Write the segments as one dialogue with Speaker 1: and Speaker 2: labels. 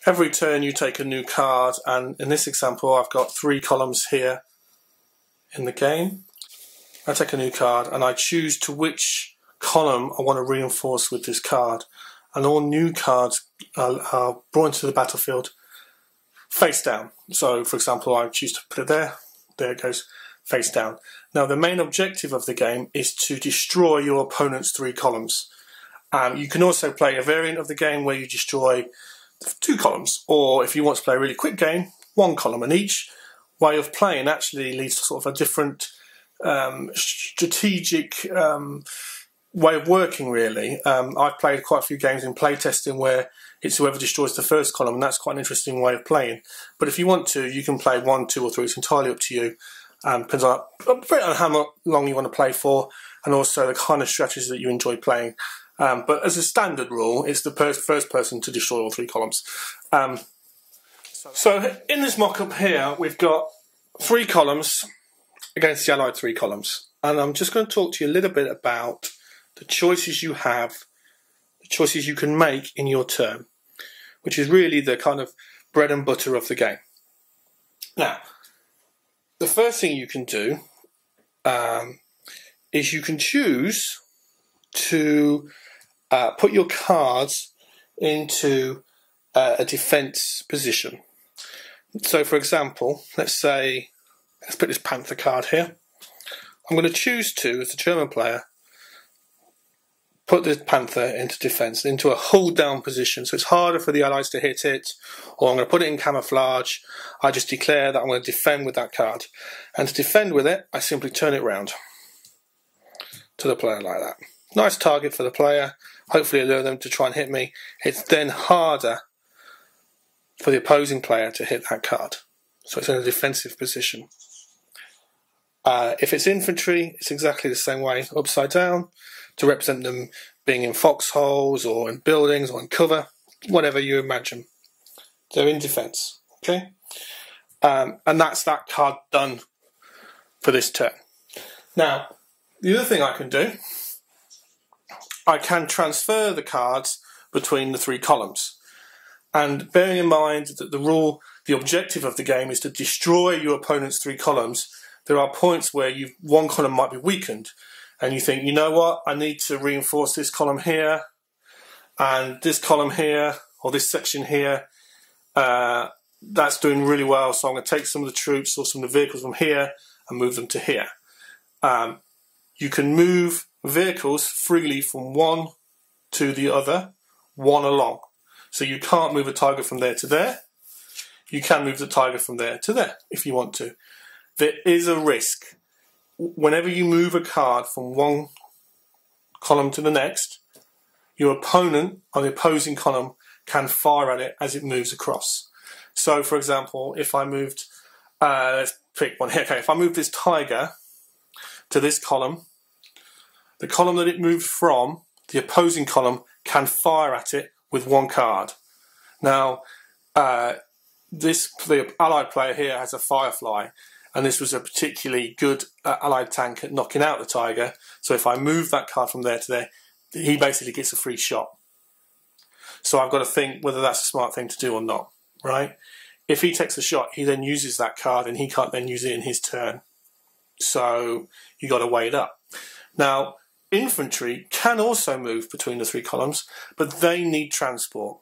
Speaker 1: every turn you take a new card, and in this example I've got 3 columns here in the game. I take a new card and I choose to which column I want to reinforce with this card, and all new cards are brought into the battlefield face down. So for example, I choose to put it there, there it goes, face down. Now the main objective of the game is to destroy your opponent's 3 columns. You can also play a variant of the game where you destroy 2 columns, or if you want to play a really quick game, 1 column, and each way of playing actually leads to sort of a different strategic way of working, really. I've played quite a few games in playtesting where it's whoever destroys the first column, and that's quite an interesting way of playing. But if you want to, you can play 1, 2 or 3, it's entirely up to you. Depends on how long you want to play for, and also the kind of strategies that you enjoy playing. But as a standard rule, it's the first person to destroy all 3 columns. So in this mock-up here, we've got 3 columns against the Allied 3 columns. And I'm just going to talk to you a little bit about the choices you have, the choices you can make in your turn, which is really the kind of bread and butter of the game. Now, the first thing you can do is you can choose to put your cards into a defense position. So for example, let's put this Panther card here. I'm going to choose to, as a German player, put this Panther into defense, into a hull down position, so it's harder for the Allies to hit it, or I'm going to put it in camouflage. I just declare that I'm going to defend with that card, and to defend with it I simply turn it round to the player like that. Nice target for the player, hopefully allow them to try and hit me. It's then harder for the opposing player to hit that card, so it's in a defensive position. If it's infantry, it's exactly the same way, upside down, to represent them being in foxholes or in buildings or in cover, whatever you imagine. They're in defence, okay? And that's that card done for this turn. Now, the other thing I can do, I can transfer the cards between the 3 columns. And bearing in mind that the objective of the game is to destroy your opponent's 3 columns, there are points where one column might be weakened, and you think, you know what, I need to reinforce this column here, and this column here, or this section here, that's doing really well, so I'm going to take some of the troops or some of the vehicles from here and move them to here. You can move vehicles freely from one to the other, one along. So you can't move a tiger from there to there. You can move the tiger from there to there if you want to. There is a risk. Whenever you move a card from one column to the next, your opponent on the opposing column can fire at it as it moves across. So, for example, if I moved, let's pick one here. Okay, if I move this tiger to this column, the column that it moved from, the opposing column, can fire at it with 1 card. Now, the Allied player here has a Firefly, and this was a particularly good Allied tank at knocking out the tiger. So if I move that card from there to there, he basically gets a free shot. So I've got to think whether that's a smart thing to do or not, right? If he takes a shot, he then uses that card, and he can't then use it in his turn. So you got to weigh it up. Now, infantry can also move between the 3 columns, but they need transport.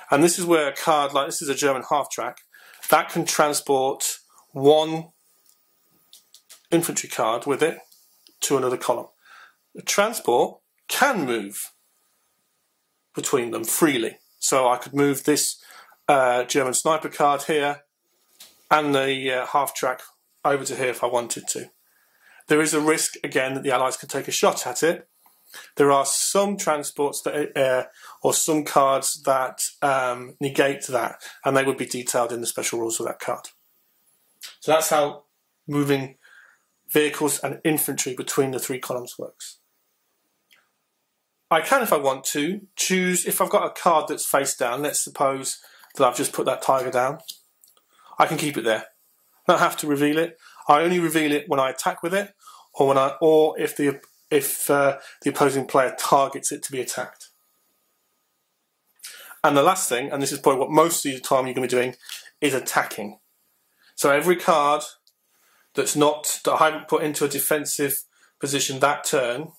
Speaker 1: And this is where a card like this is a German half-track that can transport 1 infantry card with it to another column. The transport can move between them freely. So I could move this German sniper card here and the half-track over to here if I wanted to. There is a risk, again, that the Allies can take a shot at it. There are some transports that, or some cards that negate that, and they would be detailed in the special rules of that card. So that's how moving vehicles and infantry between the 3 columns works. I can, if I want to, choose, if I've got a card that's face down, let's suppose that I've just put that tiger down, I can keep it there. I don't have to reveal it. I only reveal it when I attack with it, or if the opposing player targets it to be attacked. And the last thing, and this is probably what most of the time you're going to be doing, is attacking. So every card that I haven't put into a defensive position that turn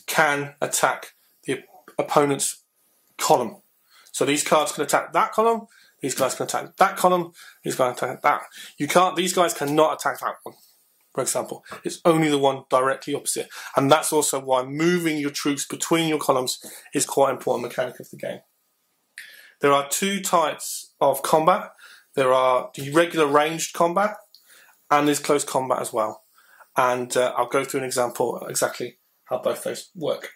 Speaker 1: can attack the opponent's column. So these cards can attack that column, these guys can attack that column, these guys can attack that. These guys cannot attack that one, for example. It's only the one directly opposite. And that's also why moving your troops between your columns is quite an important mechanic of the game. There are two types of combat. There are the regular ranged combat, and there's close combat as well. And I'll go through an example exactly how both those work.